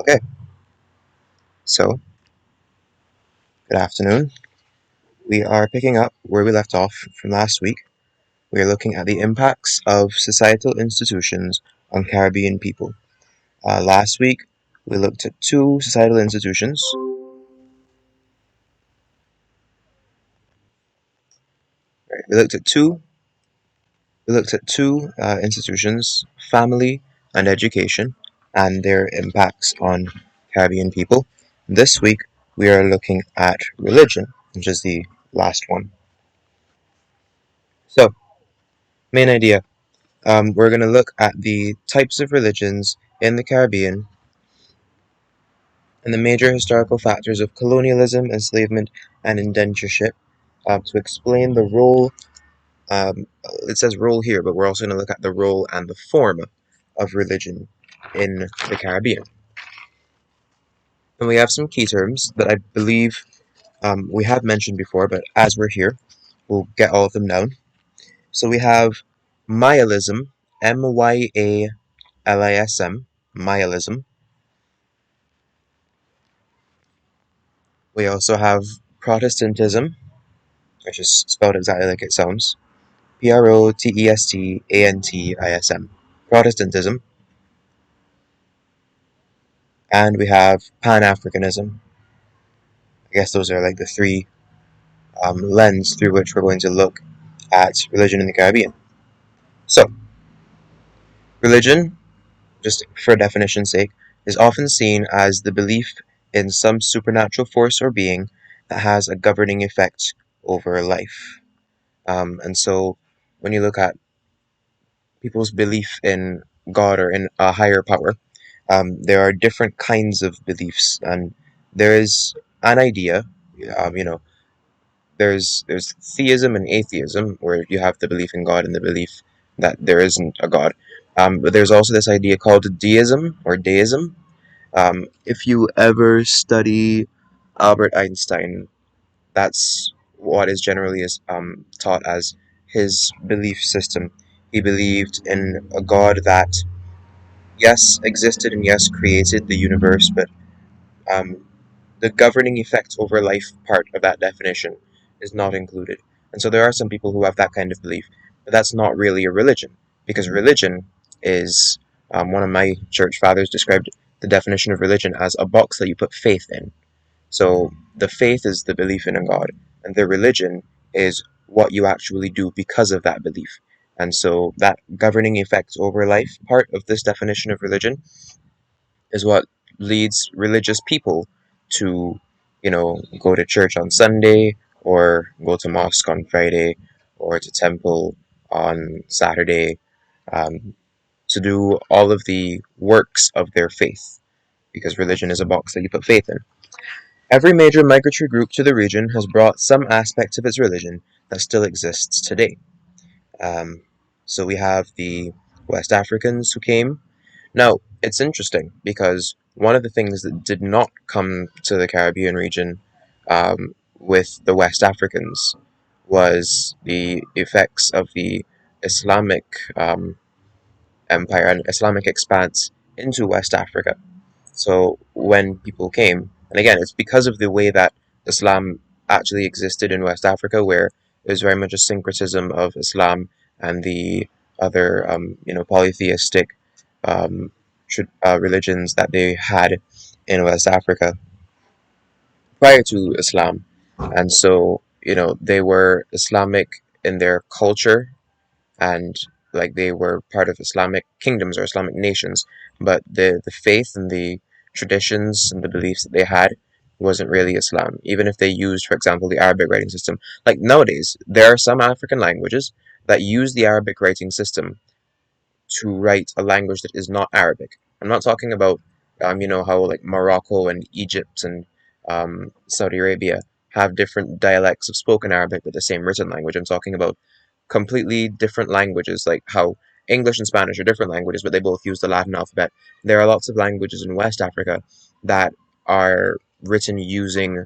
Okay, so good afternoon. We are picking up where we left off from last week. We are looking at the impacts of societal institutions on Caribbean people. Last week, we looked at two societal institutions. Right, we looked at two institutions: family and education, and their impacts on Caribbean people. This week, we are looking at religion, which is the last one. So, main idea. We're going to look at the types of religions in the Caribbean and the major historical factors of colonialism, enslavement, and indentureship to explain the role. It says role here, but we're also going to look at the role and the form of religion in the Caribbean. And we have some key terms that I believe we have mentioned before, but as we're here, we'll get all of them down. So we have Mayalism, Myalism, Mayalism. We also have Protestantism, which is spelled exactly like it sounds. Protestantism. Protestantism. And we have Pan-Africanism. I guess those are like the three lens through which we're going to look at religion in the Caribbean. So, religion, just for definition's sake, is often seen as the belief in some supernatural force or being that has a governing effect over life. And so, when you look at people's belief in God or in a higher power, there are different kinds of beliefs, and there is an idea. Um, you know, there's theism and atheism, where you have the belief in God and the belief that there isn't a God. But there's also this idea called deism or deism. If you ever study Albert Einstein, that's what is generally taught as his belief system. He believed in a God that, yes, existed and yes, created the universe, but um, the governing effect over life part of that definition is not included. And so there are some people who have that kind of belief, but that's not really a religion, because religion is, one of my church fathers described the definition of religion as a box that you put faith in. So the faith is the belief in a God, and the religion is what you actually do because of that belief. And so that governing effect over life part of this definition of religion is what leads religious people to, go to church on Sunday, or go to mosque on Friday, or to temple on Saturday, um, to do all of the works of their faith, because religion is a box that you put faith in. Every major migratory group to the region has brought some aspect of its religion that still exists today. Um, so we have the West Africans who came. Now, it's interesting because one of the things that did not come to the Caribbean region with the West Africans was the effects of the Islamic empire and Islamic expanse into West Africa. So when people came, and again, it's because of the way that Islam actually existed in West Africa, where it was very much a syncretism of Islam and the other, polytheistic um, religions that they had in West Africa prior to Islam. And so, they were Islamic in their culture, and like they were part of Islamic kingdoms or Islamic nations, but the faith and the traditions and the beliefs that they had wasn't really Islam. Even if they used, for example, the Arabic writing system, like nowadays, there are some African languages that use the Arabic writing system to write a language that is not Arabic. I'm not talking about, how like Morocco and Egypt and Saudi Arabia have different dialects of spoken Arabic but the same written language. I'm talking about completely different languages, like how English and Spanish are different languages, but they both use the Latin alphabet. There are lots of languages in West Africa that are written using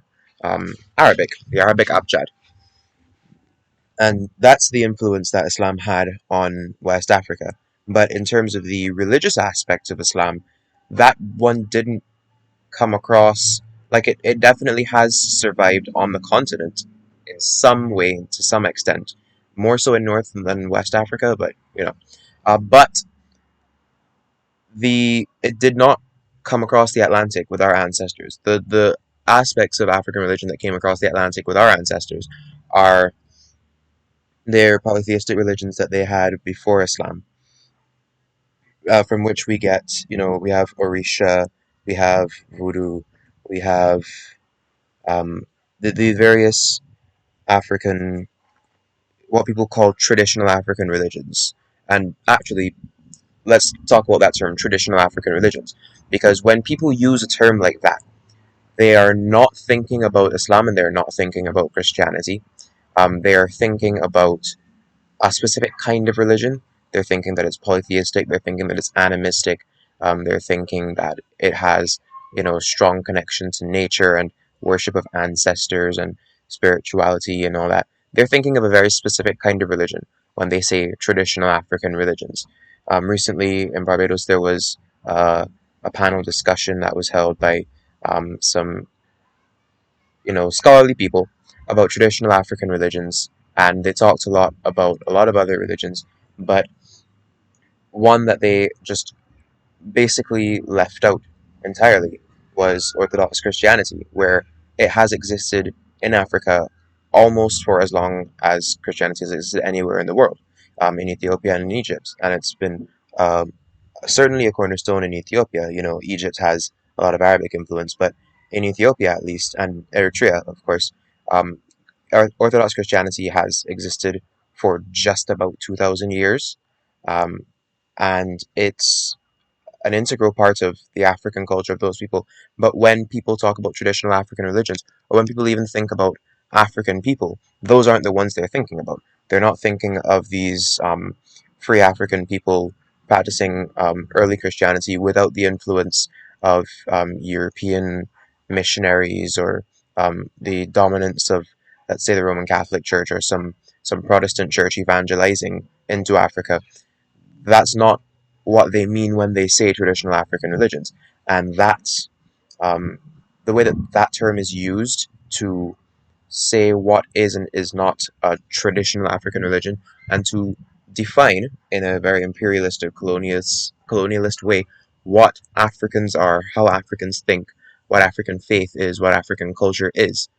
Arabic, the Arabic abjad. And that's the influence that Islam had on West Africa. But in terms of the religious aspects of Islam, that one didn't. come across, like it definitely has survived on the continent in some way, to some extent, more so in North than West Africa, but but the it did not come across the Atlantic with our ancestors. The aspects of African religion that came across the Atlantic with our ancestors are their polytheistic religions that they had before Islam, from which we get, we have Orisha, we have Voodoo, we have um, the various African, what people call traditional African religions. And actually, let's talk about that term, traditional African religions, because when people use a term like that, they are not thinking about Islam and they're not thinking about Christianity. They are thinking about a specific kind of religion. They're thinking that it's polytheistic. They're thinking that it's animistic. They're thinking that it has, strong connection to nature and worship of ancestors and spirituality and all that. They're thinking of a very specific kind of religion when they say traditional African religions. Recently in Barbados, there was a panel discussion that was held by some scholarly people about traditional African religions, and they talked a lot about a lot of other religions, but one that they just basically left out entirely was Orthodox Christianity, where it has existed in Africa almost for as long as Christianity has existed anywhere in the world, in Ethiopia and in Egypt, and it's been um, certainly a cornerstone in Ethiopia. Egypt has a lot of Arabic influence, but in Ethiopia at least, and Eritrea, of course, um, Orthodox Christianity has existed for just about 2,000 years, um, and it's an integral part of the African culture of those people. But when people talk about traditional African religions, or when people even think about African people, those aren't the ones they're thinking about. They're not thinking of these free African people practicing early Christianity without the influence of European missionaries or the dominance of, let's say, the Roman Catholic Church or some Protestant church evangelizing into Africa. That's not what they mean when they say traditional African religions. And that's um, the way that that term is used to say what is and is not a traditional African religion, and to define in a very imperialistic colonialist way what Africans are, how Africans think, what African faith is, what African culture is,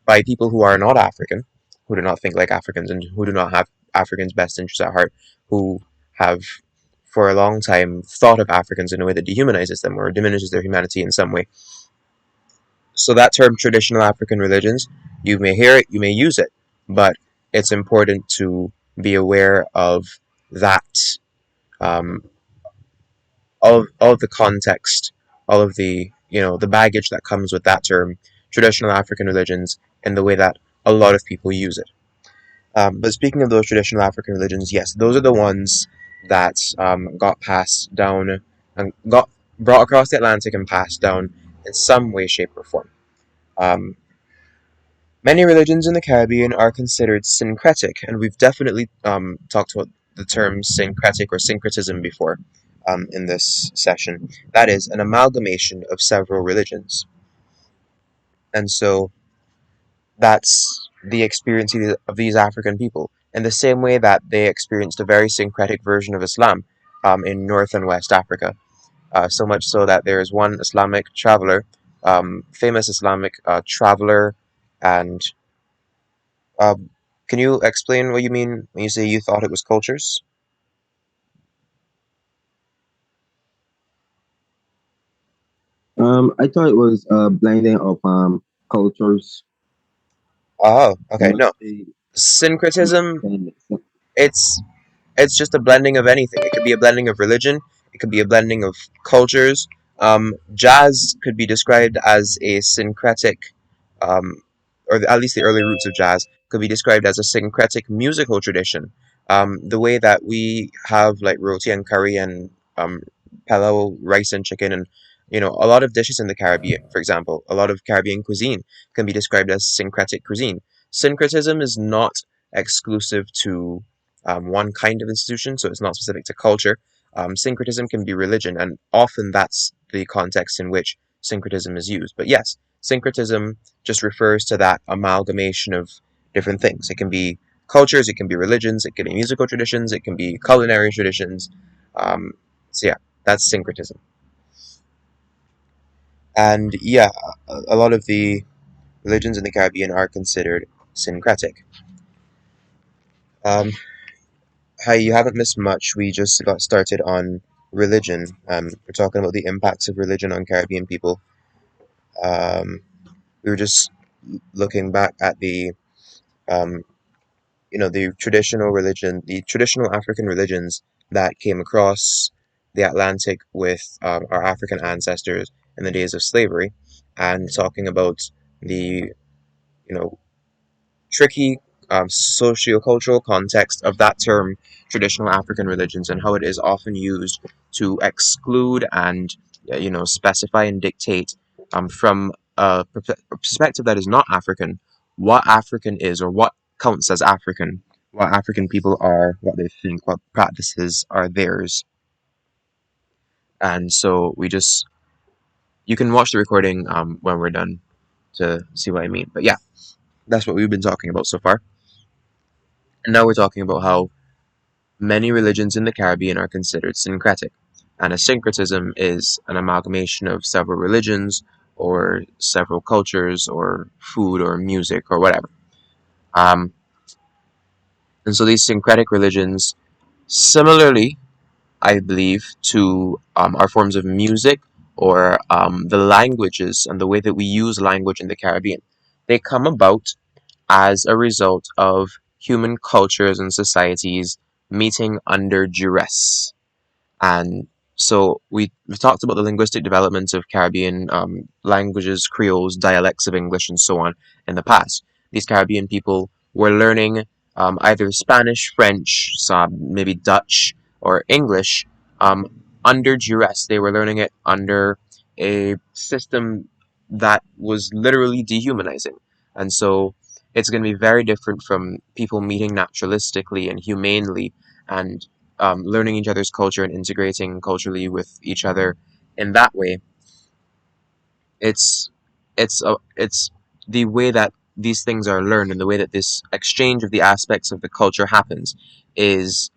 by people who are not African, who do not think like Africans, and who do not have Africans' best interests at heart, who have for a long time thought of Africans in a way that dehumanizes them or diminishes their humanity in some way. So that term, traditional African religions, you may hear it, you may use it, but it's important to be aware of that, um, all of the context, all of the the baggage that comes with that term, traditional African religions, and the way that a lot of people use it. But speaking of those traditional African religions, yes, those are the ones that got passed down and got brought across the Atlantic and passed down in some way, shape, or form. Um, Many religions in the Caribbean are considered syncretic, and we've definitely talked about the term syncretic or syncretism before in this session. That is an amalgamation of several religions. And so that's the experience of these African people, in the same way that they experienced a very syncretic version of Islam in North and West Africa. So much so that there is one Islamic traveler, famous Islamic traveler, and um, can you explain what you mean when you say you thought it was cultures? I thought it was a blending of cultures. Oh, okay, Not no. the Syncretism, same. it's it's just a blending of anything. It could be a blending of religion. It could be a blending of cultures. Jazz could be described as a syncretic, um, at least the early roots of jazz could be described as a syncretic musical tradition. The way that we have like roti and curry and pilau, rice and chicken, and a lot of dishes in the Caribbean, for example, a lot of Caribbean cuisine can be described as syncretic cuisine. Syncretism is not exclusive to one kind of institution, so it's not specific to culture. Syncretism can be religion, and often that's the context in which syncretism is used. But yes, syncretism just refers to that amalgamation of different things. It can be cultures, it can be religions, it can be musical traditions, it can be culinary traditions. Um, so yeah, that's syncretism. And yeah, a lot of the religions in the Caribbean are considered syncretic. Um, Hi, you haven't missed much. We just got started on religion. We're talking about the impacts of religion on Caribbean people. Um, we were just looking back at um, the traditional religion, the traditional African religions that came across the Atlantic with our African ancestors in the days of slavery, and talking about the you know tricky sociocultural context of that term, traditional African religions, and how it is often used to exclude and specify and dictate from a perspective that is not African what African is or what counts as African, what African people are, what they think, what practices are theirs. And so you can watch the recording when we're done to see what I mean. But yeah, that's what we've been talking about so far. And now we're talking about how many religions in the Caribbean are considered syncretic, and a syncretism is an amalgamation of several religions or several cultures or food or music or whatever. Um, and so these syncretic religions, similarly, I believe, to our forms of music or the languages and the way that we use language in the Caribbean, they come about as a result of human cultures and societies meeting under duress. And so we've talked about the linguistic development of Caribbean languages, creoles, dialects of English, and so on in the past. These Caribbean people were learning either Spanish, French, some maybe Dutch or English under duress. They were learning it under a system that was literally dehumanizing. And so it's going to be very different from people meeting naturalistically and humanely and learning each other's culture and integrating culturally with each other in that way. It's it's the way that these things are learned and the way that this exchange of the aspects of the culture happens is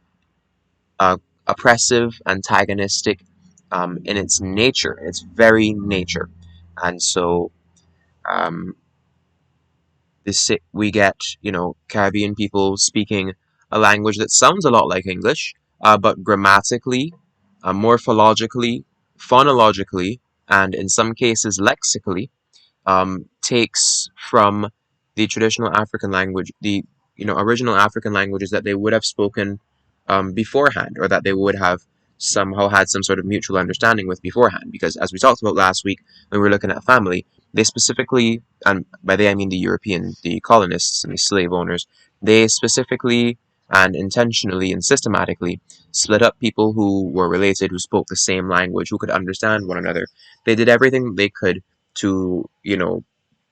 uh, oppressive, antagonistic in its nature, its very nature, and so um, we get Caribbean people speaking a language that sounds a lot like English, but grammatically, morphologically, phonologically, and in some cases lexically takes from the traditional African language, the original African languages that they would have spoken beforehand, or that they would have somehow had some sort of mutual understanding with beforehand. Because as we talked about last week when we were looking at family, they specifically, and by they I mean the colonists and the slave owners, they specifically and intentionally and systematically split up people who were related, who spoke the same language, who could understand one another. They did everything they could to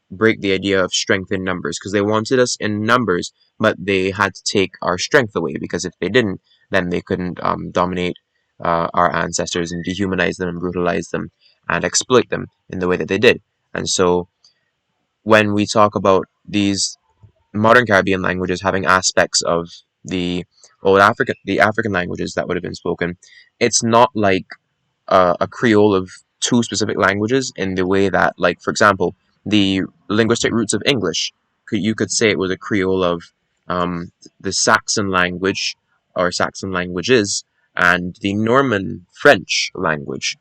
break the idea of strength in numbers because they wanted us in numbers, but they had to take our strength away because if they didn't, then they couldn't dominate our ancestors and dehumanize them and brutalize them and exploit them in the way that they did. And so when we talk about these modern Caribbean languages having aspects of the African languages that would have been spoken, it's not like a Creole of two specific languages in the way that, like, for example, the linguistic roots of English, you could say it was a Creole of the Saxon language or Saxon languages and the Norman French language,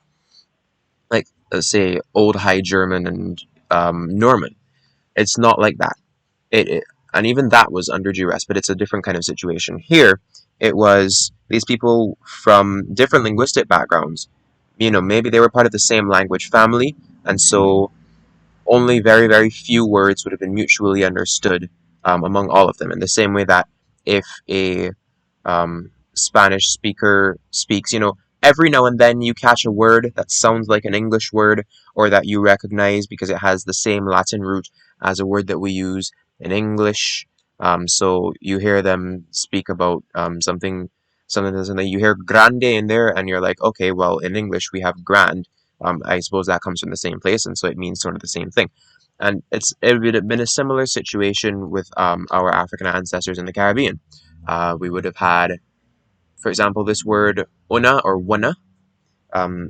like, let's say, Old High German and Norman. It's not like that. It and even that was under duress, but it's a different kind of situation. Here, it was these people from different linguistic backgrounds. Maybe they were part of the same language family, and so only very, very few words would have been mutually understood among all of them. In the same way that if a Spanish speaker speaks, every now and then you catch a word that sounds like an English word or that you recognize because it has the same Latin root as a word that we use in English. So you hear them speak about something, you hear grande in there, and you're like, okay, well, in English we have grand, I suppose that comes from the same place, and so it means sort of the same thing. And it would have been a similar situation with our African ancestors in the Caribbean. We would have had, for example, this word una or wana,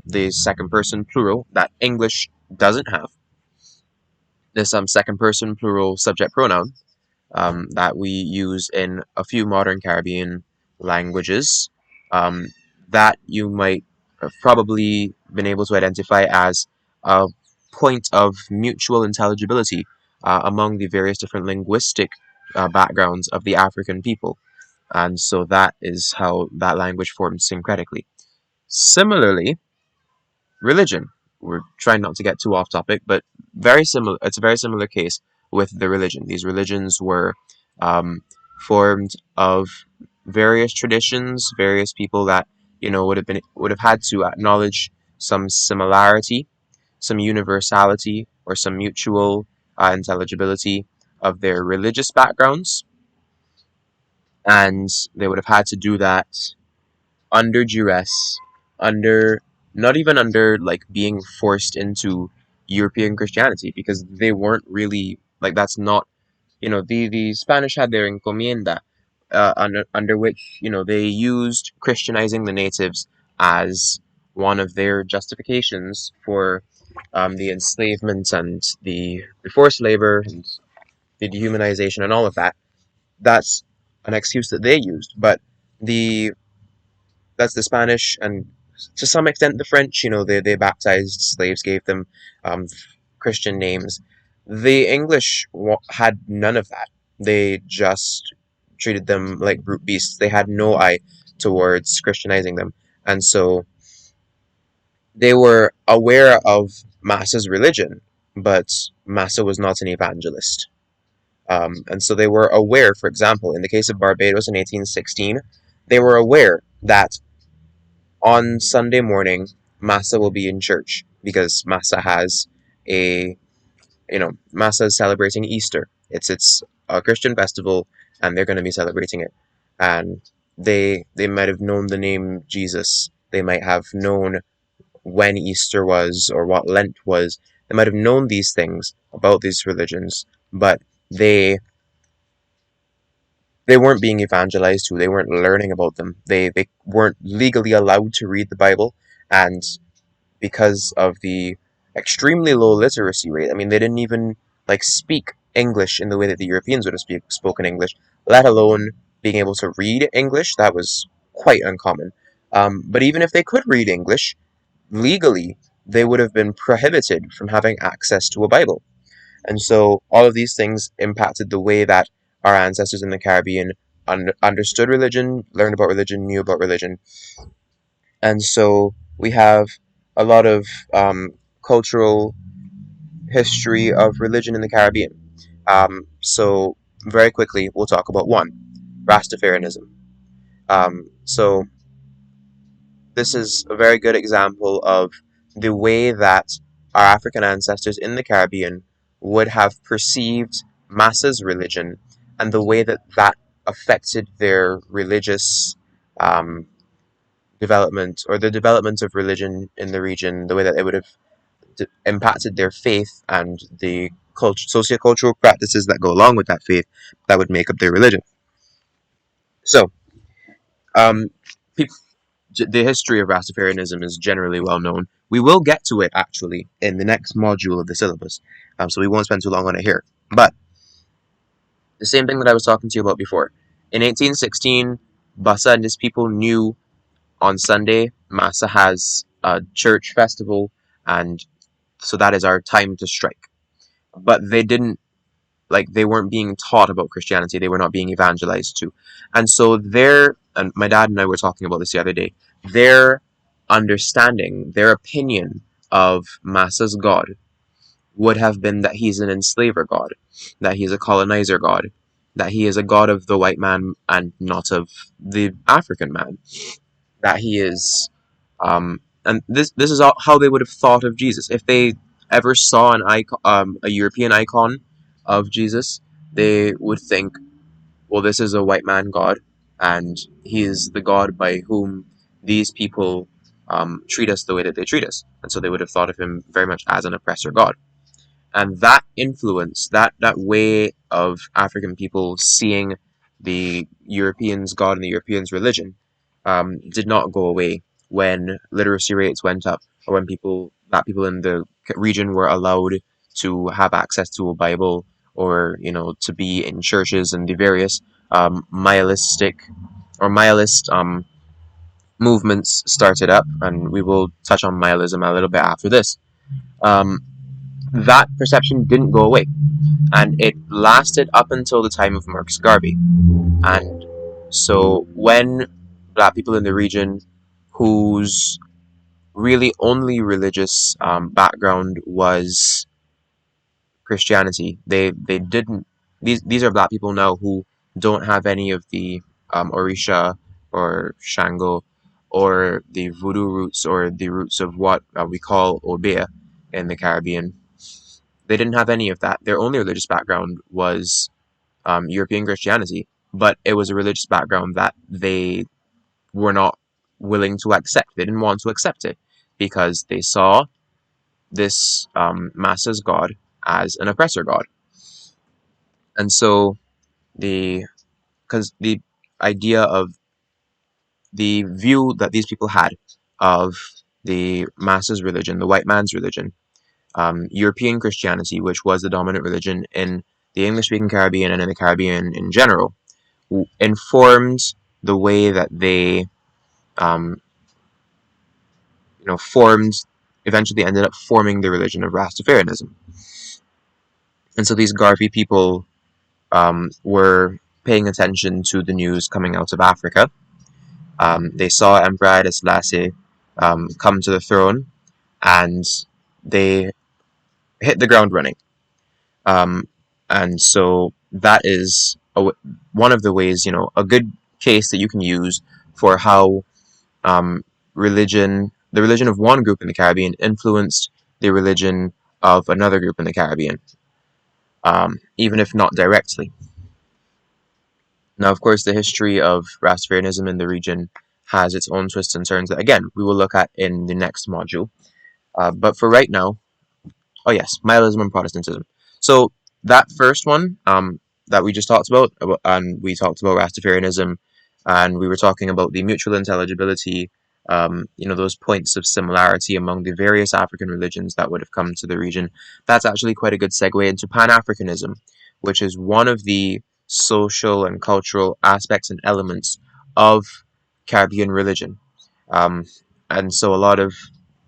the second person plural that English doesn't have. This second person plural subject pronoun that we use in a few modern Caribbean languages, um, that you might have probably been able to identify as a point of mutual intelligibility among the various different linguistic backgrounds of the African people. And so that is how that language formed syncretically. Similarly, religion. We're trying not to get too off topic, but very similar. It's a very similar case with the religion. These religions were um, formed of various traditions, various people that would have had to acknowledge some similarity, some universality, or some mutual intelligibility of their religious backgrounds, and they would have had to do that under duress, under not even under like being forced into European Christianity, because they weren't really like that's not the Spanish had their encomienda, under which they used Christianizing the natives as one of their justifications for the enslavement and the forced labor and the dehumanization and all of that. That's an excuse that they used, but the that's the Spanish and to some extent the French. They baptized slaves, gave them um, Christian names. The English had none of that. They just treated them like brute beasts. They had no eye towards Christianizing them, and so they were aware of Massa's religion, but Massa was not an evangelist. And so they were aware, for example, in the case of Barbados in 1816, they were aware that on Sunday morning, Massa will be in church because Massa has a, Massa is celebrating Easter. It's a Christian festival, and they're going to be celebrating it. And they might have known the name Jesus. They might have known when Easter was or what Lent was. They might have known these things about these religions, but they they weren't being evangelized to. They weren't learning about them. They weren't legally allowed to read the Bible, and because of the extremely low literacy rate. I mean, they didn't even like speak English in the way that the Europeans would have spoken English, let alone being able to read English. That was quite uncommon. But even if they could read English legally, they would have been prohibited from having access to a Bible. And so all of these things impacted the way that our ancestors in the Caribbean understood religion, learned about religion, knew about religion, and so we have a lot of cultural history of religion in the Caribbean. So very quickly, we'll talk about one, Rastafarianism. So this is a very good example of the way that our African ancestors in the Caribbean would have perceived Massa's religion and the way that that affected their religious um, development or the development of religion in the region, the way that it would have impacted their faith and the sociocultural practices that go along with that faith that would make up their religion. So, um, pe- the history of Rastafarianism is generally well known. We will get to it actually in the next module of the syllabus, so we won't spend too long on it here. But the same thing that I was talking to you about before. In 1816, Bassa and his people knew on Sunday Massa has a church festival, and so that is our time to strike. But they didn't they weren't being taught about Christianity. They were not being evangelized to. And so and my dad and I were talking about this the other day, their understanding, their opinion of Massa's God would have been that he's an enslaver God, that he's a colonizer God, that he is a God of the white man and not of the African man, that he is, and this is how they would have thought of Jesus. If they ever saw an icon, a European icon of Jesus, they would think, well, this is a white man God, and he is the God by whom these people treat us the way that they treat us. And so they would have thought of him very much as an oppressor god. And that influence, that way of African people seeing the Europeans' God and the Europeans' religion, did not go away when literacy rates went up, or when people in the region were allowed to have access to a Bible, or to be in churches, and the various nihilistic or nihilist movements started up. And we will touch on nihilism a little bit after this. Um, that perception didn't go away, and it lasted up until the time of Marcus Garvey. And so when black people in the region, whose really only religious background was Christianity, they didn't. These are black people now who don't have any of the Orisha or Shango or the voodoo roots, or the roots of what we call Obeah in the Caribbean. They didn't have any of that. Their only religious background was European Christianity, but it was a religious background that they were not willing to accept. They didn't want to accept it because they saw this masses god as an oppressor god. And so because the idea of the view that these people had of the masses religion, the white man's religion, European Christianity, which was the dominant religion in the English-speaking Caribbean and in the Caribbean in general, informed the way that they, um, formed, eventually ended up forming the religion of Rastafarianism. And so these Garvey people were paying attention to the news coming out of Africa. They saw Emperor Haile Selassie come to the throne, and they hit the ground running. Um, and so that is one of the ways, a good case that you can use for how um, the religion of one group in the Caribbean influenced the religion of another group in the Caribbean, even if not directly. Now, of course, the history of Rastafarianism in the region has its own twists and turns that, again, we will look at in the next module. But for right now, oh yes, nihilism and Protestantism. So that first one that we just talked about, and we talked about Rastafarianism, and we were talking about the mutual intelligibility, those points of similarity among the various African religions that would have come to the region. That's actually quite a good segue into Pan-Africanism, which is one of the social and cultural aspects and elements of Caribbean religion. Um, and so a lot of,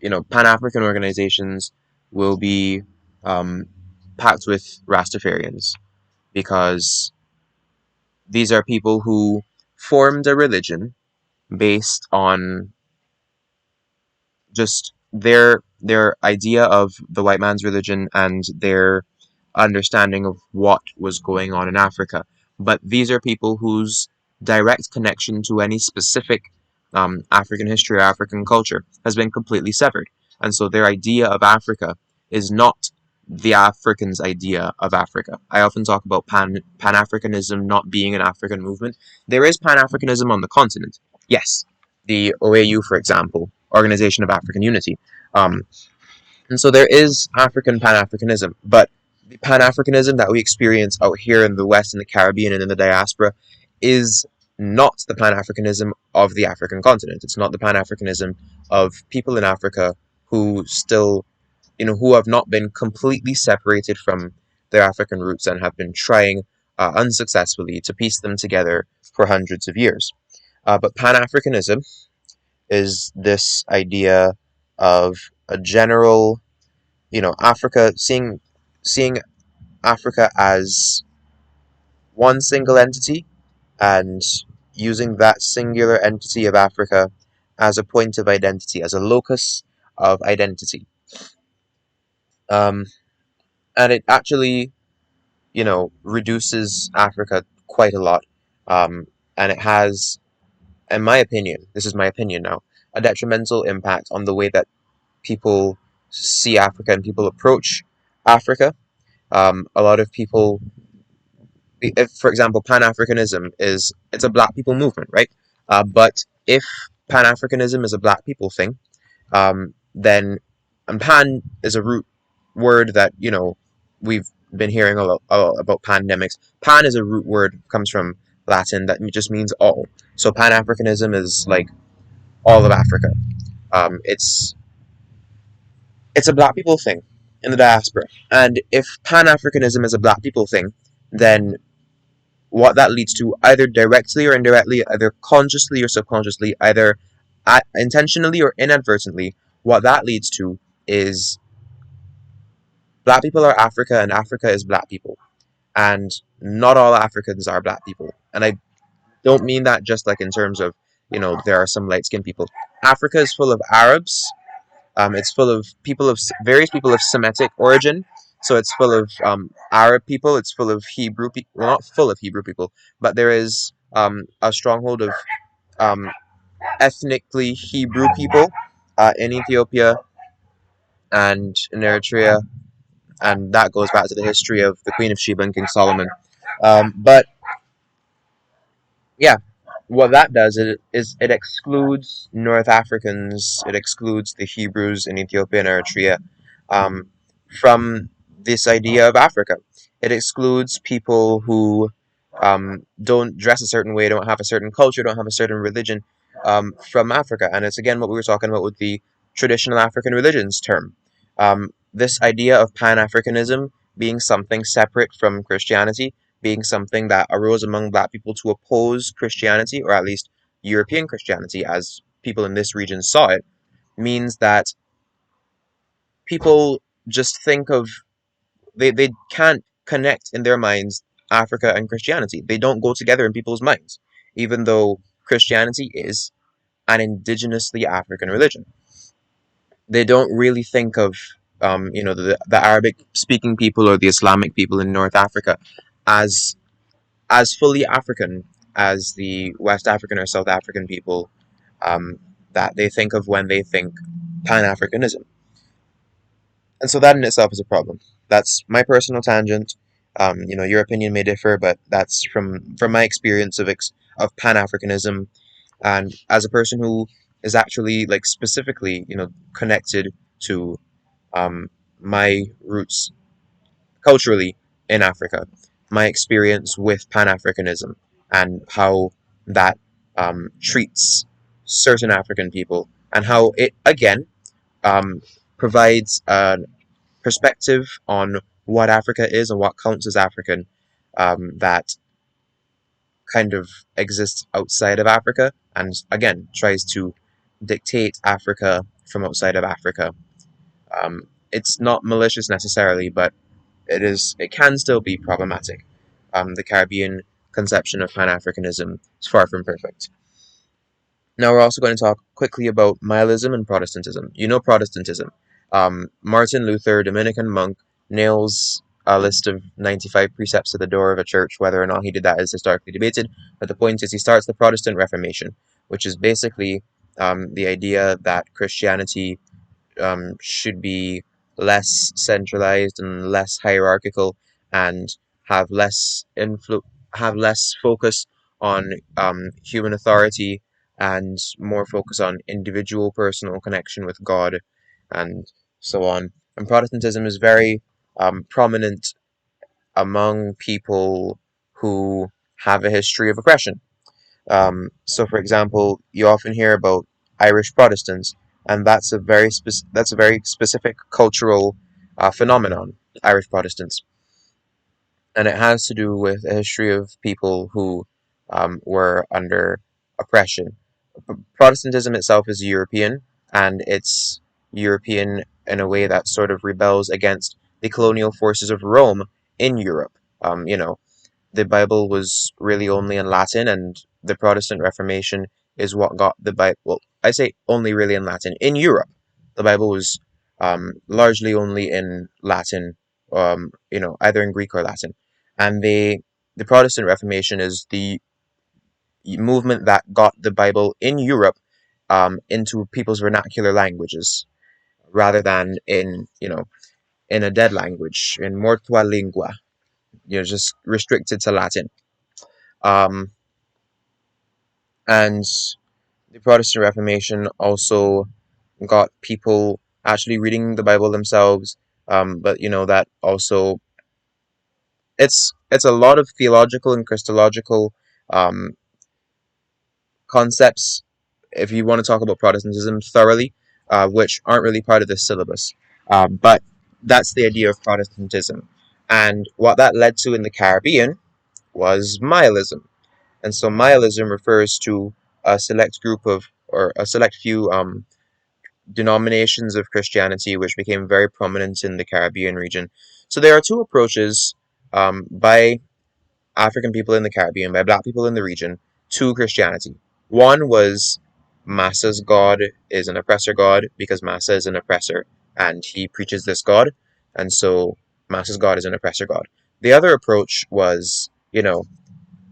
Pan-African organizations will be um, packed with Rastafarians, because these are people who formed a religion based on just their idea of the white man's religion and their understanding of what was going on in Africa. But these are people whose direct connection to any specific African history or African culture has been completely severed. And so their idea of Africa is not the Africans' idea of Africa. I often talk about Pan-Africanism not being an African movement. There is Pan-Africanism on the continent. Yes, the OAU, for example, Organization of African Unity. Um, and so there is African Pan-Africanism, but the Pan-Africanism that we experience out here in the West, in the Caribbean, and in the diaspora is not the Pan-Africanism of the African continent. It's not the Pan-Africanism of people in Africa who still, who have not been completely separated from their African roots and have been trying unsuccessfully to piece them together for hundreds of years. But Pan-Africanism is this idea of a general, Africa, seeing Africa as one single entity, and using that singular entity of Africa as a point of identity, as a locus of identity. Um, and it actually, reduces Africa quite a lot. And it has, in my opinion, this is my opinion now, a detrimental impact on the way that people see Africa and people approach Africa. A lot of people, if, for example, Pan-Africanism it's a black people movement, right? But if Pan-Africanism is a black people thing, then and pan is a root word that we've been hearing a lot about pandemics. Pan is a root word, comes from Latin, that just means all. So Pan Africanism is like all of Africa. It's a black people thing in the diaspora, and if Pan Africanism is a black people thing, then what that leads to, either directly or indirectly, either consciously or subconsciously, either intentionally or inadvertently, what that leads to is black people are Africa and Africa is black people. And not all Africans are black people. And I don't mean that just like in terms of, there are some light skinned people. Africa is full of Arabs. It's full of various people of Semitic origin. So it's full of Arab people. It's full of Hebrew people. Well, not full of Hebrew people, but there is a stronghold of um, ethnically Hebrew people in Ethiopia and in Eritrea, and that goes back to the history of the Queen of Sheba and King Solomon. But yeah, what that does is it excludes North Africans, it excludes the Hebrews in Ethiopia and Eritrea um, from this idea of Africa. It excludes people who don't dress a certain way, don't have a certain culture, don't have a certain religion from Africa. And it's again what we were talking about with the traditional African religions term. This idea of Pan Africanism being something separate from Christianity, being something that arose among black people to oppose Christianity, or at least European Christianity, as people in this region saw it, means that people just think of they can't connect in their minds Africa and Christianity. They don't go together in people's minds, even though Christianity is an indigenously African religion. They don't really think of the Arabic speaking people or the Islamic people in North Africa as fully African as the West African or South African people um, that they think of when they think Pan Africanism. And so that in itself is a problem. That's my personal tangent. Your opinion may differ, but that's from my experience of Pan Africanism, and as a person who is actually like specifically, connected to my roots culturally in Africa, my experience with Pan Africanism and how that treats certain African people, and how it again um, provides a perspective on what Africa is and what counts as African, that kind of exists outside of Africa, and again tries to dictate Africa from outside of Africa. It's not malicious necessarily, but it can still be problematic. The Caribbean conception of Pan Africanism is far from perfect. Now we're also going to talk quickly about nihilism and Protestantism. You know Protestantism. Martin Luther, Dominican monk, nails a list of 95 precepts to the door of a church. Whether or not he did that is historically debated, but the point is he starts the Protestant Reformation, which is basically the idea that Christianity should be less centralized and less hierarchical, and have less have less focus on human authority and more focus on individual personal connection with God and so on. And Protestantism is very prominent among people who have a history of oppression. So, for example, you often hear about Irish Protestants, and that's a very specific cultural phenomenon. Irish Protestants, and it has to do with a history of people who were under oppression. Protestantism itself is European, and it's European in a way that sort of rebels against the colonial forces of Rome in Europe. The Bible was really only in Latin, and the Protestant Reformation is what got the Bible. Well, I say only really in Latin. In Europe, the Bible was largely only in Latin, either in Greek or Latin. And the Protestant Reformation is the movement that got the Bible in Europe into people's vernacular languages rather than in a dead language, in mortua lingua, just restricted to Latin. Um, and the Protestant Reformation also got people actually reading the Bible themselves. But that also it's a lot of theological and Christological um, concepts, if you want to talk about Protestantism thoroughly, which aren't really part of this syllabus. But that's the idea of Protestantism. And what that led to in the Caribbean was Miaism. And so Miaism refers to a select group of, or a select few denominations of Christianity which became very prominent in the Caribbean region. So there are two approaches by African people in the Caribbean, by black people in the region, to Christianity. One was Massa's God is an oppressor God because Massa is an oppressor and he preaches this God, and so Massa's God is an oppressor God. The other approach was,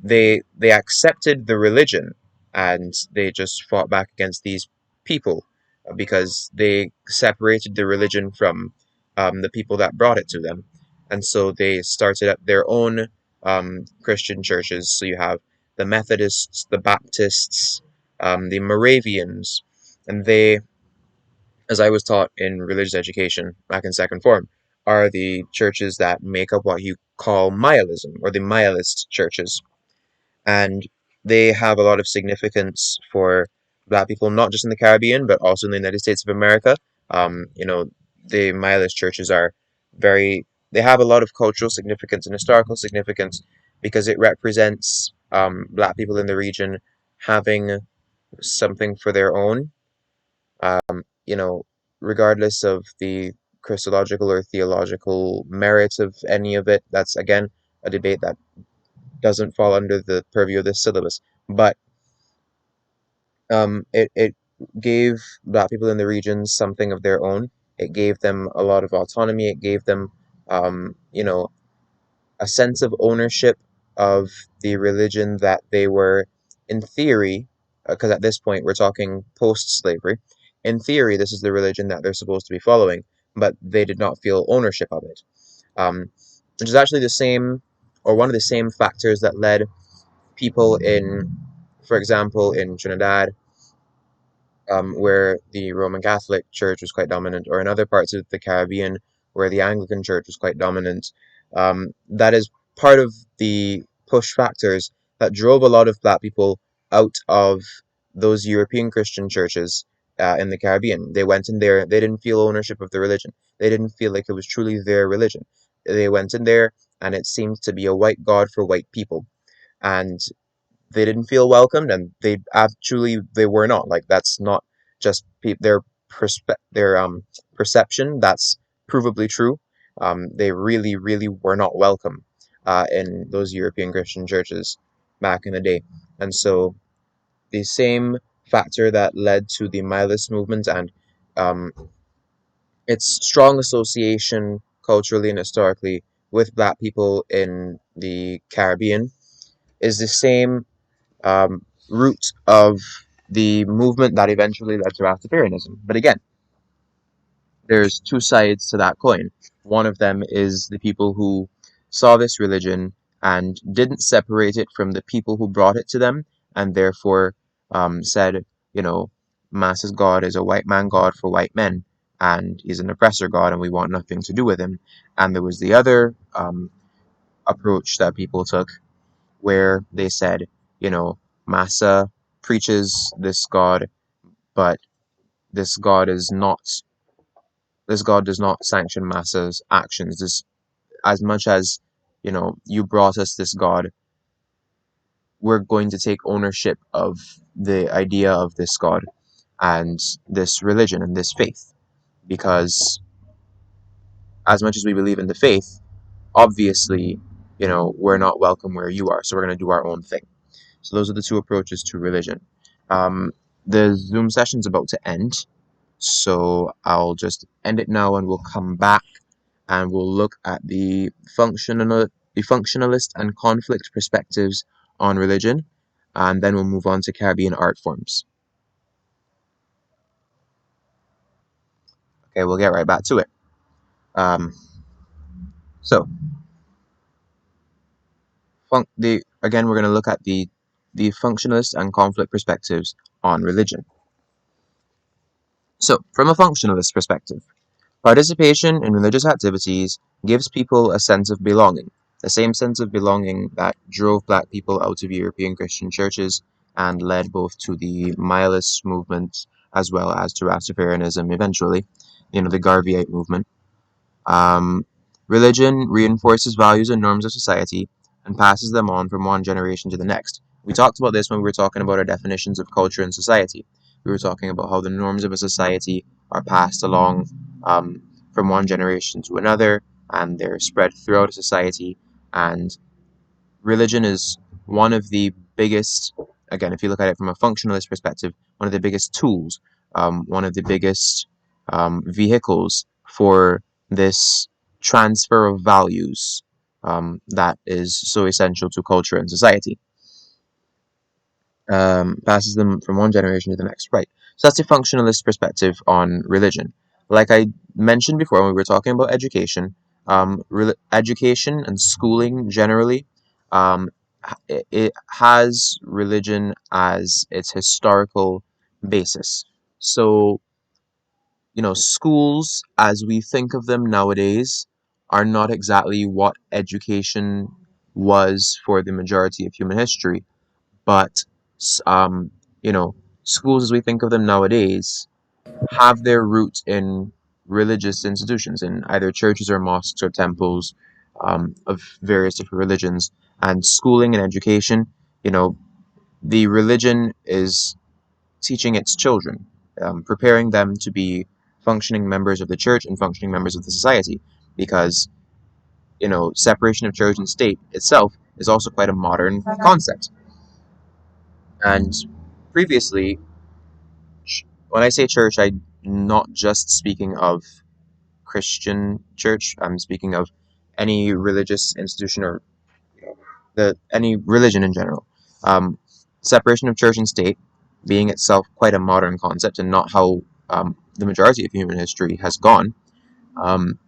they accepted the religion and they just fought back against these people because they separated the religion from the people that brought it to them, and so they started up their own Christian churches. So you have the Methodists, the Baptists, the Moravians, and they, as I was taught in religious education back in second form, are the churches that make up what you call Miaism, or the Miaist churches. And they have a lot of significance for black people, not just in the Caribbean, but also in the United States of America. The Miaist churches are they have a lot of cultural significance and historical significance because it represents black people in the region having something for their own, you know, regardless of the Christological or theological merit of any of it. That's again a debate that doesn't fall under the purview of this syllabus. But it gave black people in the region something of their own. It gave them a lot of autonomy. It gave them, a sense of ownership of the religion that they were, in theory, because at this point we're talking post-slavery. In theory, this is the religion that they're supposed to be following, but they did not feel ownership of it. Um, which is actually the same, or one of the same factors that led people in, for example, in Trinidad, where the Roman Catholic Church was quite dominant, or in other parts of the Caribbean where the Anglican Church was quite dominant. That is part of the push factors that drove a lot of black people out of those European Christian churches in the Caribbean. They went in there, they didn't feel ownership of the religion. They didn't feel like it was truly their religion. They went in there, and it seemed to be a white God for white people. And they didn't feel welcomed, and they actually they were not. Like, that's not just their perception. That's provably true. They really, really were not welcome in those European Christian churches back in the day. And so the same factor that led to the Miaist movement and um, its strong association culturally and historically with black people in the Caribbean is the same root of the movement that eventually led to Rastafarianism. But again, there's two sides to that coin. One of them is the people who saw this religion and didn't separate it from the people who brought it to them, and therefore said, you know, Mass's God is a white man God for white men, and he's an oppressor God, and we want nothing to do with him. And there was the other approach that people took where they said, you know, Massa preaches this God, but this God is not this God does not sanction Massa's actions. This, as much as, you brought us this God, we're going to take ownership of the idea of this God and this religion and this faith. Because as much as we believe in the faith, obviously, we're not welcome where you are, so we're going to do our own thing. So those are the two approaches to religion. Um, the Zoom session's about to end, so I'll just end it now, and we'll come back and we'll look at the functionalist and conflict perspectives on religion, and then we'll move on to Caribbean art forms. Okay, we'll get right back to it. Um, so, again, we're going to look at the functionalist and conflict perspectives on religion. So, from a functionalist perspective, participation in religious activities gives people a sense of belonging, the same sense of belonging that drove black people out of European Christian churches and led both to the Nihilist movement as well as to Rastafarianism eventually, the Garveyite movement. Um, Religion reinforces values and norms of society and passes them on from one generation to the next. We talked about this when we were talking about our definitions of culture and society. We were talking about how the norms of a society are passed along from one generation to another, and they're spread throughout a society. And religion is one of the biggest, again, if you look at it from a functionalist perspective, one of the biggest tools, one of the biggest vehicles for this transfer of values that is so essential to culture and society. Passes them from one generation to the next. Right. So that's the functionalist perspective on religion. Like I mentioned before when we were talking about education, education and schooling generally, it has religion as its historical basis. So, schools as we think of them nowadays are not exactly what education was for the majority of human history, but um, you know, schools as we think of them nowadays have their roots in religious institutions, in either churches or mosques or temples of various different religions. And schooling and education, the religion is teaching its children, preparing them to be functioning members of the church and functioning members of the society, because separation of church and state itself is also quite a modern concept. And previously, when I say church, I'm not just speaking of Christian church. I'm speaking of any religious institution or any religion in general. Um, Separation of church and state being itself quite a modern concept and not how the majority of human history has gone. Um,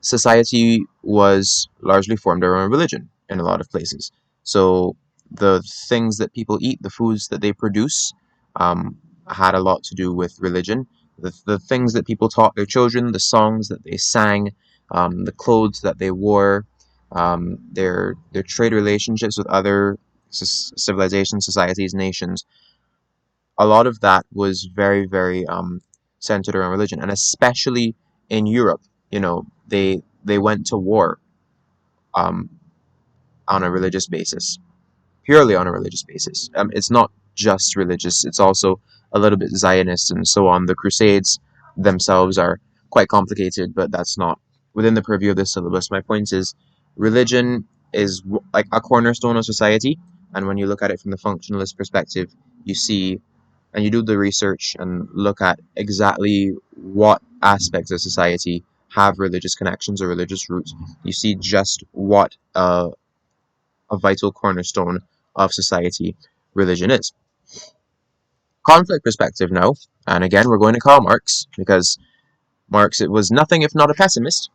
Society was largely formed around religion in a lot of places. So the things that people eat, the foods that they produce, um, had a lot to do with religion. The things that people taught their children, the songs that they sang, the clothes that they wore, their trade relationships with other civilizations, societies, nations. A lot of that was very, very centered around religion, and especially in Europe, they went to war um, on a religious basis, purely on a religious basis. It's not just religious; it's also a little bit Zionist and so on. The Crusades themselves are quite complicated, but that's not within the purview of this syllabus. My point is, religion is like a cornerstone of society, and when you look at it from the functionalist perspective, you see and you do the research and look at exactly what aspects of society have religious connections or religious roots, you see just what a vital cornerstone of society religion is. Conflict perspective now, and again, we're going to Karl Marx because Marx it was nothing if not a pessimist.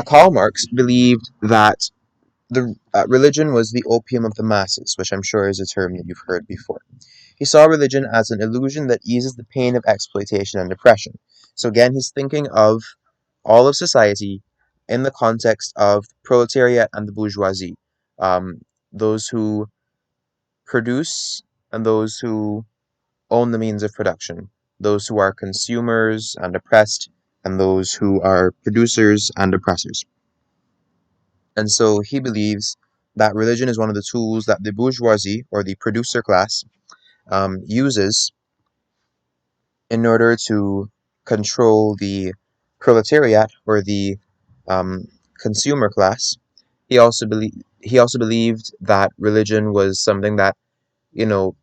Karl Marx believed that the religion was the opium of the masses, which I'm sure is a term that you've heard before. He saw religion as an illusion that eases the pain of exploitation and oppression. So again, he's thinking of all of society in the context of proletariat and the bourgeoisie, those who produce and those who own the means of production, those who are consumers and oppressed, and those who are producers and oppressors. And so he believes that religion is one of the tools that the bourgeoisie or the producer class uses in order to control the proletariat or the um, consumer class. He also believed that religion was something that you know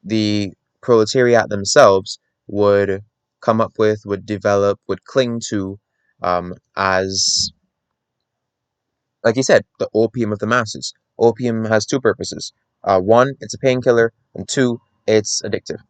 the proletariat themselves would come up with, would develop, would cling to as like you said, the opium of the masses. Opium has two purposes. One, it's a painkiller, and two, it's addictive.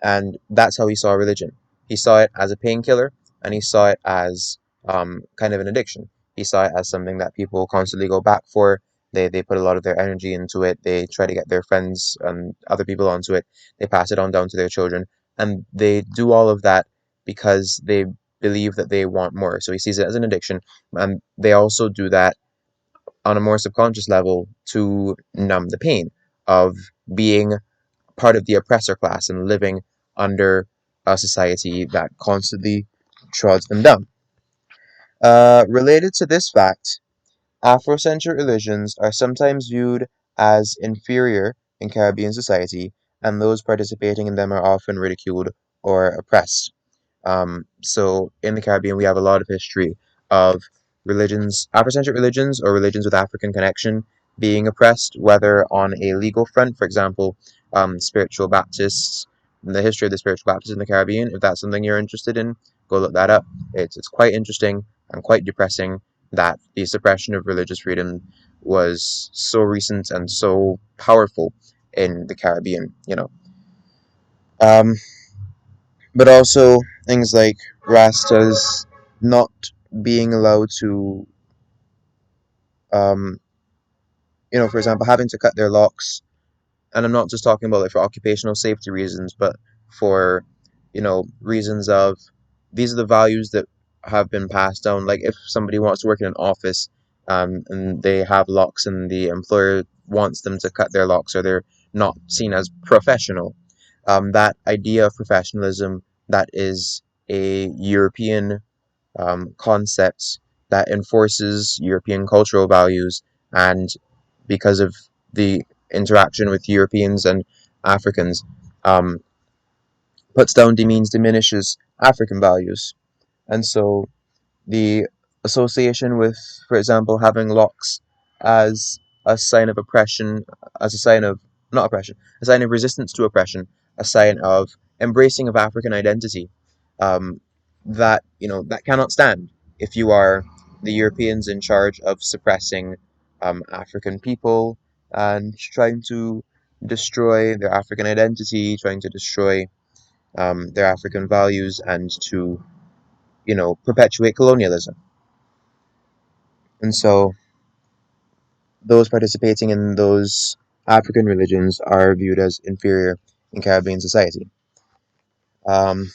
And that's how he saw religion. He saw it as a painkiller, and he saw it as kind of an addiction. He saw it as something that people constantly go back for. They put a lot of their energy into it. They try to get their friends and other people onto it. They pass it on down to their children, and they do all of that because they believe that they want more. So he sees it as an addiction, and they also do that on a more subconscious level to numb the pain of being part of the oppressor class and living under a society that constantly trods them down. Related to this fact, Afrocentric religions are sometimes viewed as inferior in Caribbean society, and those participating in them are often ridiculed or oppressed. So in the Caribbean, we have a lot of history of religions, Afrocentric religions or religions with African connection being oppressed, whether on a legal front, for example, spiritual Baptists, the history of the spiritual Baptists in the Caribbean. If that's something you're interested in, go look that up. It's quite interesting and quite depressing that the suppression of religious freedom was so recent and so powerful in the Caribbean, you know. Um, but also things like Rastas not being allowed to, um, for example, having to cut their locks. And I'm not just talking about like for occupational safety reasons, but for, reasons of these are the values that have been passed down. Like if somebody wants to work in an office, and they have locks and the employer wants them to cut their locks or they're not seen as professional, that idea of professionalism that is a European concept that enforces European cultural values, and because of the interaction with Europeans and Africans, um, puts down, demeans, diminishes African values. And so the association with, for example, having locks as a sign of oppression, as a sign of, not oppression, a sign of resistance to oppression, a sign of embracing of African identity, um, that cannot stand if you are the Europeans in charge of suppressing African people and trying to destroy their African identity, trying to destroy their African values, and to perpetuate colonialism. And so those participating in those African religions are viewed as inferior in Caribbean society. Um,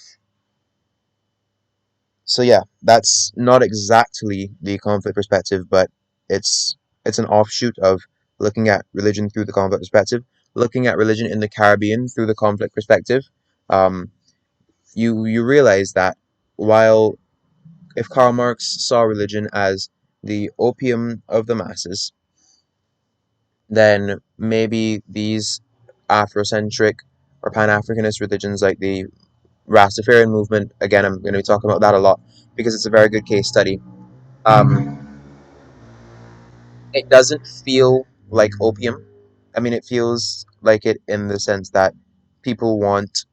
so yeah, that's not exactly the conflict perspective, but it's an offshoot of looking at religion through the conflict perspective, looking at religion in the Caribbean through the conflict perspective. Um, you realize that while if Karl Marx saw religion as the opium of the masses, then maybe these Afrocentric or Pan Africanist religions like the Rastafarian movement, again, I'm going to be talking about that a lot because it's a very good case study. Um, it doesn't feel like opium. I mean, it feels like it in the sense that people want,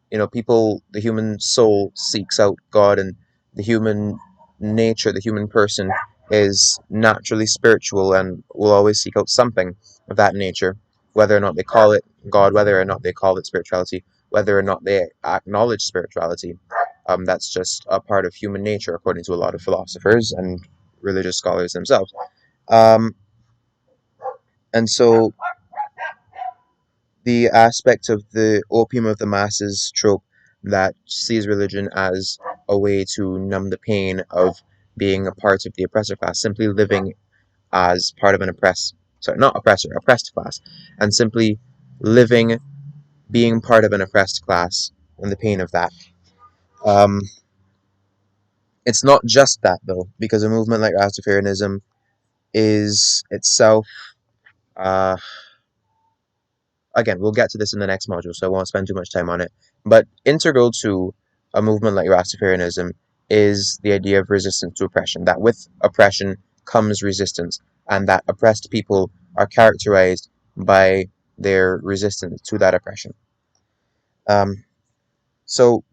the human soul seeks out God, and the human nature, the human person is naturally spiritual and will always seek out something of that nature, whether or not they call it God, whether or not they call it spirituality, whether or not they acknowledge spirituality. That's just a part of human nature, according to a lot of philosophers and religious scholars themselves. Um, and so the aspect of the opium of the masses trope that sees religion as a way to numb the pain of being a part of the oppressor class, simply living as part of an not oppressor, oppressed class, and simply living, being part of an oppressed class, and the pain of that. Um, it's not just that, though, because a movement like Rastafarianism is itself uh, again, we'll get to this in the next module, so I won't spend too much time on it. But integral to a movement like Rastafarianism is the idea of resistance to oppression, that with oppression comes resistance, and that oppressed people are characterized by their resistance to that oppression. Um, so,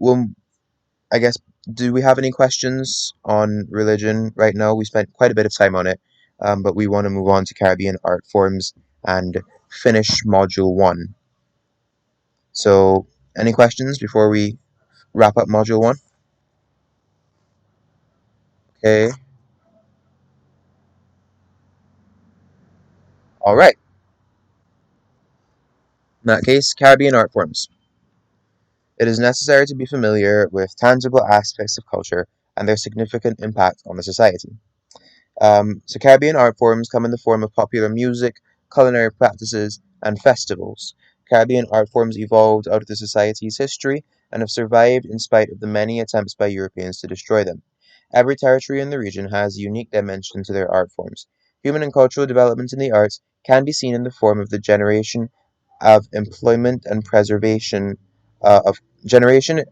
I guess, do we have any questions on religion right now? We spent quite a bit of time on it, but we want to move on to Caribbean art forms and finish module one. So, any questions before we wrap up module one? Okay. All right. In that case, Caribbean art forms. It is necessary to be familiar with tangible aspects of culture and their significant impact on the society. So Caribbean art forms come in the form of popular music, culinary practices, and festivals. Caribbean art forms evolved out of the society's history and have survived in spite of the many attempts by Europeans to destroy them. Every territory in the region has a unique dimension to their art forms. Human and cultural development in the arts can be seen in the form of the generation of employment and preservation of generation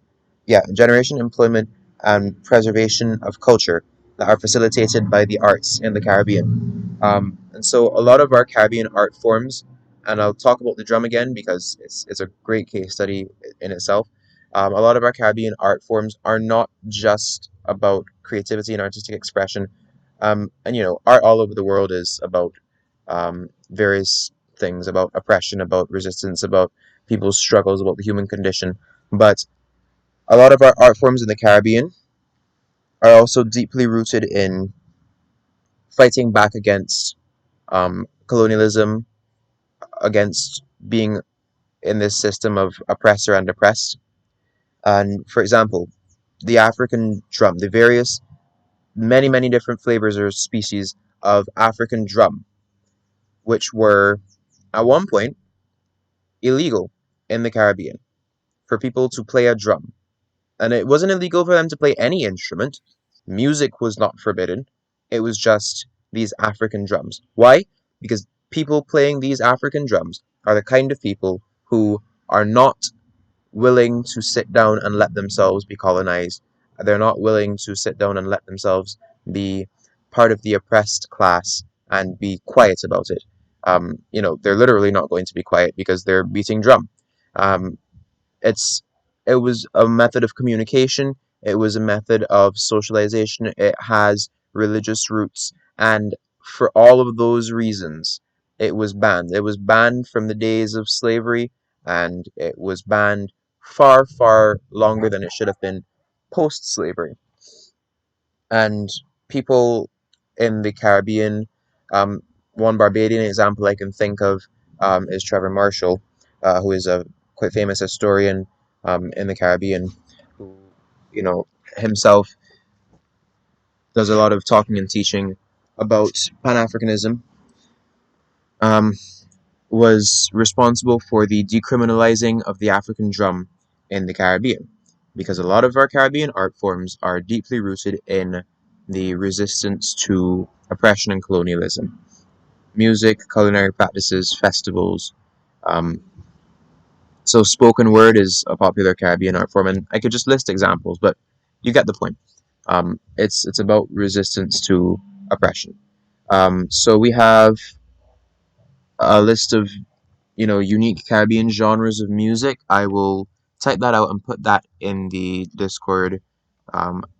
generation, employment, and preservation of culture that are facilitated by the arts in the Caribbean. And so a lot of our Caribbean art forms, and I'll talk about the drum again because it's a great case study in itself. A lot of our Caribbean art forms are not just about creativity and artistic expression. And art all over the world is about various things, about oppression, about resistance, about people's struggles, about the human condition. But a lot of our art forms in the Caribbean are also deeply rooted in fighting back against colonialism, against being in this system of oppressor and oppressed. And for example, the African drum, the various, many different flavors or species of African drum, which were at one point illegal in the Caribbean for people to play a drum. And it wasn't illegal for them to play any instrument. Music was not forbidden. It was just these African drums. Why? Because people playing these African drums are the kind of people who are not willing to sit down and let themselves be colonized. They're not willing to sit down and let themselves be part of the oppressed class and be quiet about it. They're literally not going to be quiet because they're beating drum. Um, it's it was a method of communication. It was a method of socialization. It has religious roots, and for all of those reasons, it was banned. It was banned from the days of slavery, and it was banned far longer than it should have been post-slavery. And people in the Caribbean, um, one Barbadian example I can think of is Trevor Marshall, who is a quite famous historian in the Caribbean, who, you know, himself does a lot of talking and teaching about Pan Africanism. Um, was responsible for the decriminalizing of the African drum in the Caribbean, because a lot of our Caribbean art forms are deeply rooted in the resistance to oppression and colonialism. Music, culinary practices, festivals. Um, so, spoken word is a popular Caribbean art form, and I could just list examples, but you get the point. It's about resistance to oppression. So we have a list of unique Caribbean genres of music. I will type that out and put that in the Discord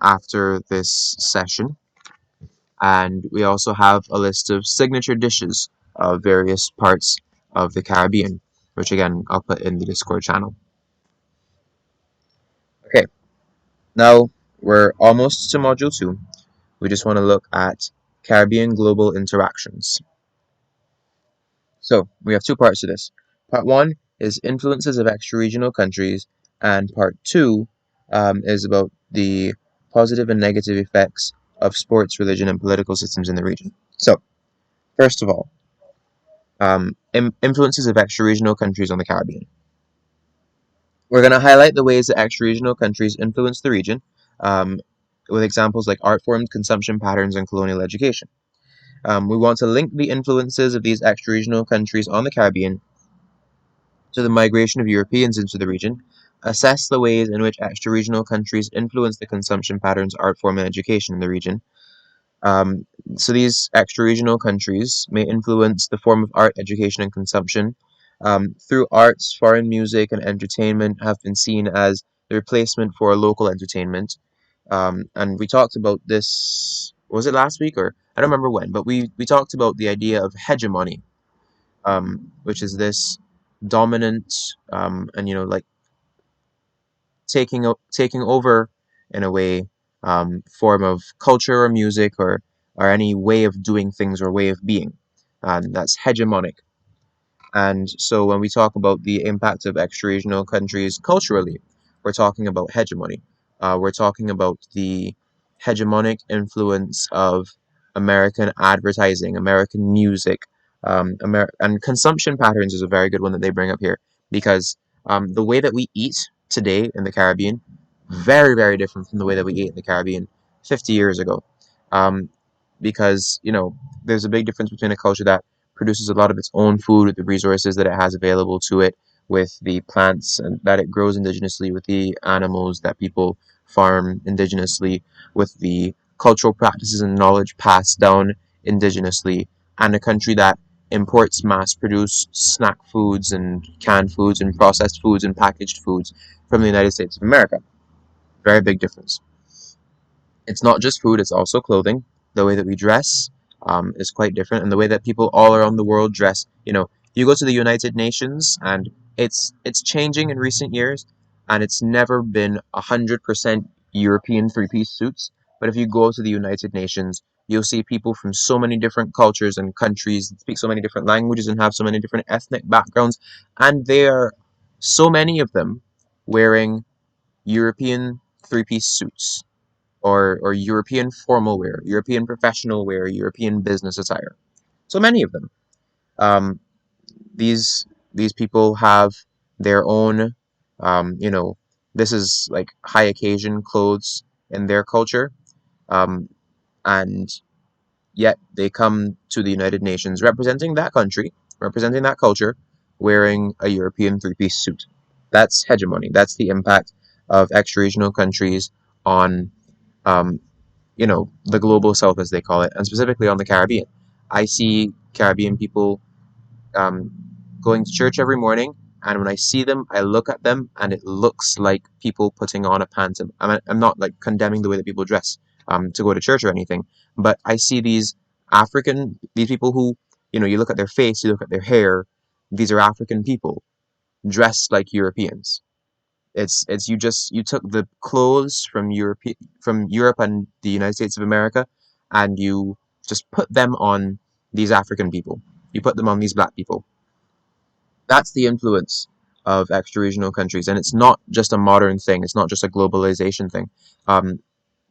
after this session. And we also have a list of signature dishes of various parts of the Caribbean, which again I'll put in the Discord channel. Okay, now we're almost to Module 2. We just want to look at Caribbean global interactions. So we have two parts to this. Part one is influences of extra-regional countries, and part two is about the positive and negative effects of sports, religion, and political systems in the region. So, first of all, influences of extra-regional countries on the Caribbean. We're going to highlight the ways that extra-regional countries influence the region, um, with examples like art forms, consumption patterns, and colonial education. We want to link the influences of these extra-regional countries on the Caribbean to the migration of Europeans into the region, assess the ways in which extra-regional countries influence the consumption patterns, art form, and education in the region. Um, so these extra-regional countries may influence the form of art, education, and consumption. Through arts, foreign music and entertainment have been seen as the replacement for local entertainment. And we talked about this, was it last week or I don't remember when, but we talked about the idea of hegemony, which is this dominant and like taking over in a way form of culture or music or any way of doing things or way of being, and that's hegemonic. And so when we talk about the impact of extra-regional countries culturally, we're talking about hegemony. We're talking about the hegemonic influence of American advertising, American music, and consumption patterns is a very good one that they bring up here because the way that we eat today in the Caribbean, very, very different from the way that we ate in the Caribbean 50 years ago. Um, because, there's a big difference between a culture that produces a lot of its own food with the resources that it has available to it, with the plants and that it grows indigenously, with the animals that people farm indigenously, with the cultural practices and knowledge passed down indigenously, and a country that imports mass produced snack foods and canned foods and processed foods and packaged foods from the United States of America. Very big difference. It's not just food, it's also clothing. The way that we dress is quite different, and the way that people all around the world dress. You go to the United Nations, and it's changing in recent years, and it's never been 100% European three-piece suits. But if you go to the United Nations, you'll see people from so many different cultures and countries that speak so many different languages and have so many different ethnic backgrounds, and there are so many of them wearing European three-piece suits or European formal wear, European professional wear, European business attire. So many of them. Um, these people have their own, you know, this is like high occasion clothes in their culture, um, and yet they come to the United Nations representing that country, representing that culture, wearing a European three-piece suit. That's hegemony. That's the impact of extra-regional countries on um, the global south, as they call it, and specifically on the Caribbean. I see Caribbean people um, going to church every morning, and when I see them, I look at them, and it looks like people putting on a pantomime. I'm not like condemning the way that people dress to go to church or anything, but I see these people who, you look at their face, you look at their hair, these are African people dressed like Europeans. It's you took the clothes from Europe and the United States of America, and you just put them on these African people. You put them on these black people. That's the influence of extra-regional countries, and it's not just a modern thing. It's not just a globalization thing. Um,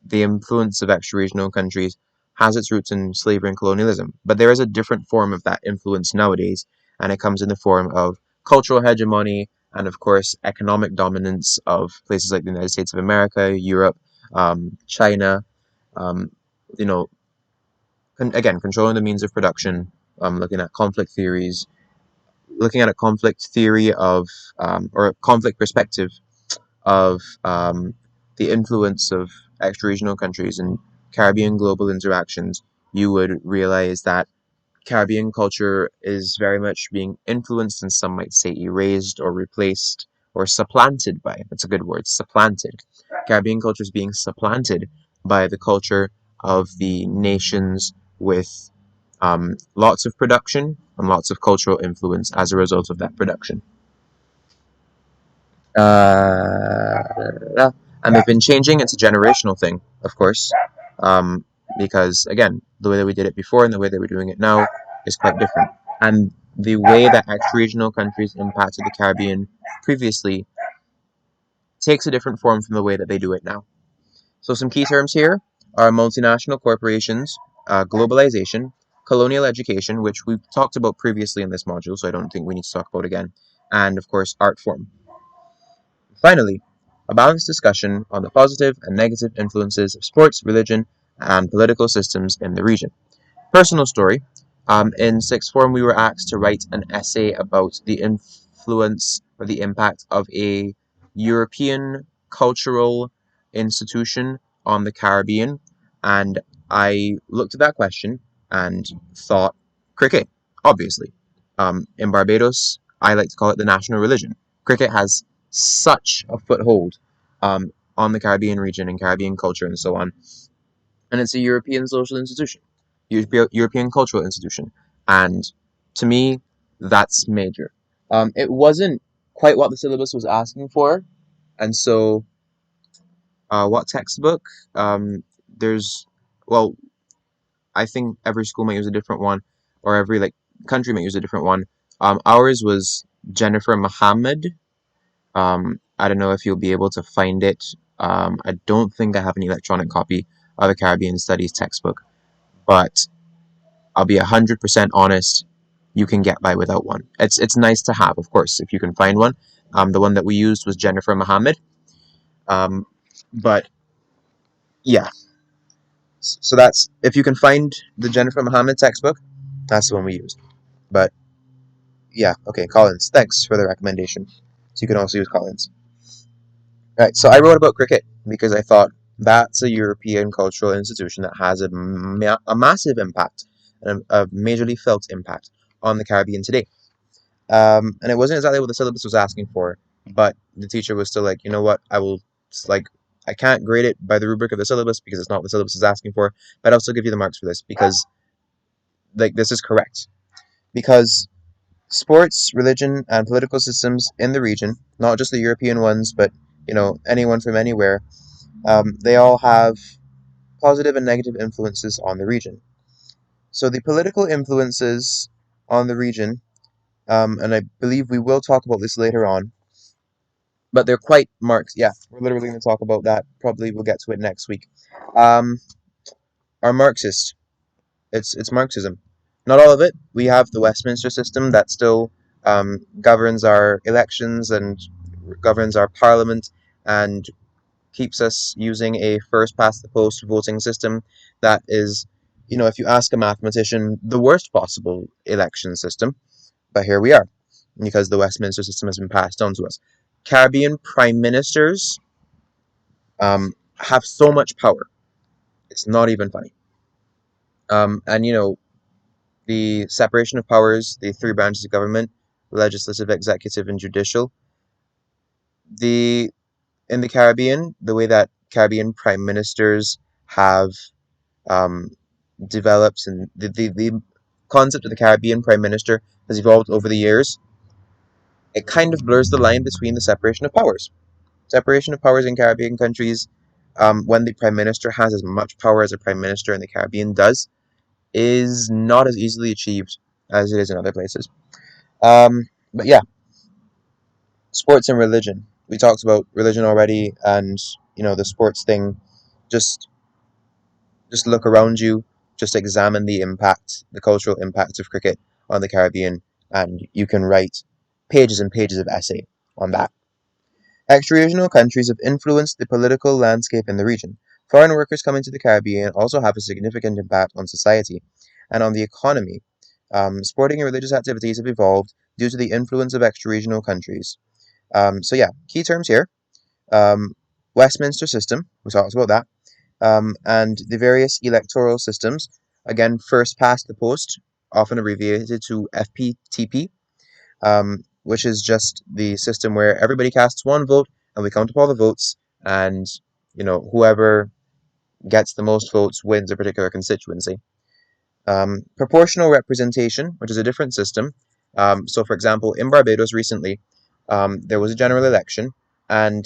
the influence of extra-regional countries has its roots in slavery and colonialism, but there is a different form of that influence nowadays, and it comes in the form of cultural hegemony and, of course, economic dominance of places like the United States of America, Europe, China. Um, you know, again, controlling the means of production, looking at conflict theories, looking at a conflict theory of or a conflict perspective of the influence of extra-regional countries and Caribbean global interactions, you would realize that Caribbean culture is very much being influenced, and some might say erased or replaced or supplanted by, that's a good word, supplanted. Caribbean culture is being supplanted by the culture of the nations with lots of production and lots of cultural influence as a result of that production. And they've been changing. It's a generational thing, of course, um, because again, the way that we did it before and the way that we're doing it now is quite different. And the way that extra-regional countries impacted the Caribbean previously takes a different form from the way that they do it now. So some key terms here are multinational corporations, globalization, colonial education, which we've talked about previously in this module, so I don't think we need to talk about again, and of course, art form. Finally, a balanced discussion on the positive and negative influences of sports, religion, and political systems in the region. Personal story. In sixth form, we were asked to write an essay about the influence or the impact of a European cultural institution on the Caribbean. And I looked at that question and thought cricket, obviously. In Barbados, I like to call it the national religion. Cricket has such a foothold on the Caribbean region and Caribbean culture and so on, and it's a European social institution, European cultural institution, and to me, that's major. It wasn't quite what the syllabus was asking for, and so what textbook? There's, well, I think every school might use a different one, or every country might use a different one. Ours was Jennifer Muhammad. I don't know if you'll be able to find it. I don't think I have an electronic copy of the Caribbean Studies textbook, but I'll be 100% honest. You can get by without one. It's nice to have, of course, if you can find one. The one that we used was Jennifer Muhammad. Um, but yeah, so that's if you can find the Jennifer Muhammad textbook, that's the one we used. But yeah, okay, Collins. Thanks for the recommendation. So you can also use Collins. Right. So I wrote about cricket because I thought that's a European cultural institution that has a massive impact and a majorly felt impact on the Caribbean today. And it wasn't exactly what the syllabus was asking for, but the teacher was still like, you know what, like, I can't grade it by the rubric of the syllabus because it's not what the syllabus is asking for, but I'll still give you the marks for this because, like, this is correct. Because sports, religion, and political systems in the region, not just the European ones, but, anyone from anywhere, they all have positive and negative influences on the region. So the political influences on the region, and I believe we will talk about this later on, but they're quite marked. Yeah, we're literally going to talk about that. Probably we'll get to it next week. Um, are Marxist. It's Marxism. Not all of it. We have the Westminster system that still governs our elections and governs our parliament and keeps us using a first past the post voting system that is, if you ask a mathematician, the worst possible election system. But here we are because the Westminster system has been passed on to us. Caribbean prime ministers have so much power. It's not even funny. And the separation of powers, the three branches of government, legislative, executive, and judicial. The In the Caribbean, the way that Caribbean prime ministers have um, developed and the concept of the Caribbean prime minister has evolved over the years. It kind of blurs the line between the separation of powers. Separation of powers in Caribbean countries, when the prime minister has as much power as a prime minister in the Caribbean does, is not as easily achieved as it is in other places. But yeah, sports and religion. We talked about religion already, and the sports thing. Just just look around you. Just examine the impact, the cultural impact of cricket on the Caribbean, and you can write pages and pages of essay on that. Extra-regional countries have influenced the political landscape in the region. Foreign workers coming to the Caribbean also have a significant impact on society and on the economy. Sporting and religious activities have evolved due to the influence of extra-regional countries. So yeah, key terms here. Um, Westminster system, we talked about that, and the various electoral systems. Again, first past the post, often abbreviated to FPTP, which is just the system where everybody casts one vote and we count up all the votes, and whoever gets the most votes wins a particular constituency. Proportional representation, which is a different system. So, for example, in Barbados recently, there was a general election, and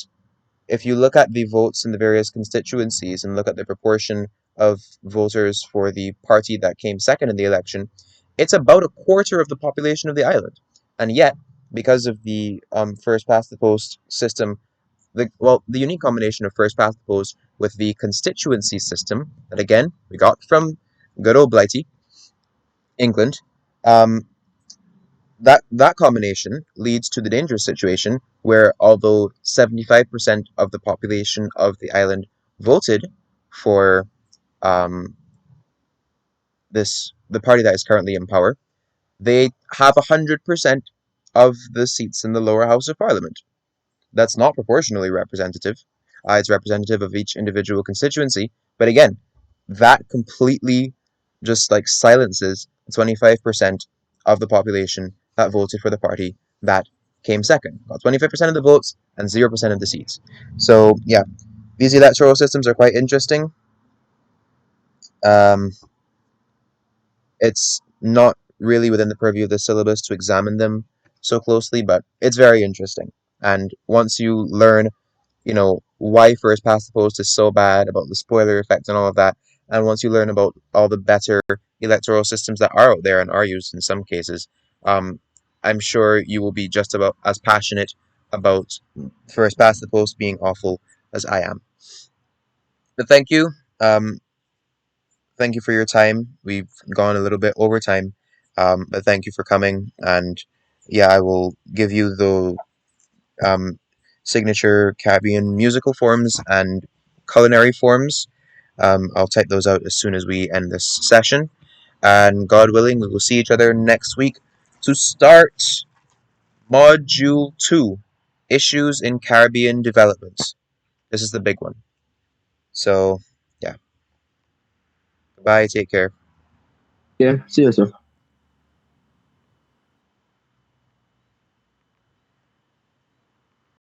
if you look at the votes in the various constituencies and look at the proportion of voters for the party that came second in the election, it's about a quarter of the population of the island. And yet, because of the first past the post system, the unique combination of first past the post with the constituency system that again we got from good old Blighty, England, um, that combination leads to the dangerous situation where although 75% of the population of the island voted for um, the party that is currently in power, they have 100% of the seats in the lower house of parliament. That's not proportionally representative. It's representative of each individual constituency, but again, that completely just like silences 25% of the population that voted for the party that came second. Got 25% of the votes and 0% of the seats. So yeah, these electoral systems are quite interesting. Um, it's not really within the purview of the syllabus to examine them so closely, but it's very interesting. And once you learn why first past the post is so bad, about the spoiler effect and all of that. And once you learn about all the better electoral systems that are out there and are used in some cases, I'm sure you will be just about as passionate about first past the post being awful as I am. But thank you. Um, thank you for your time. We've gone a little bit over time, but thank you for coming. And yeah, I will give you the um, signature Caribbean musical forms and culinary forms. I'll type those out as soon as we end this session. And God willing, we will see each other next week to start Module 2, Issues in Caribbean Development. This is the big one. So, yeah. Bye. Take care. Yeah, see you, sir.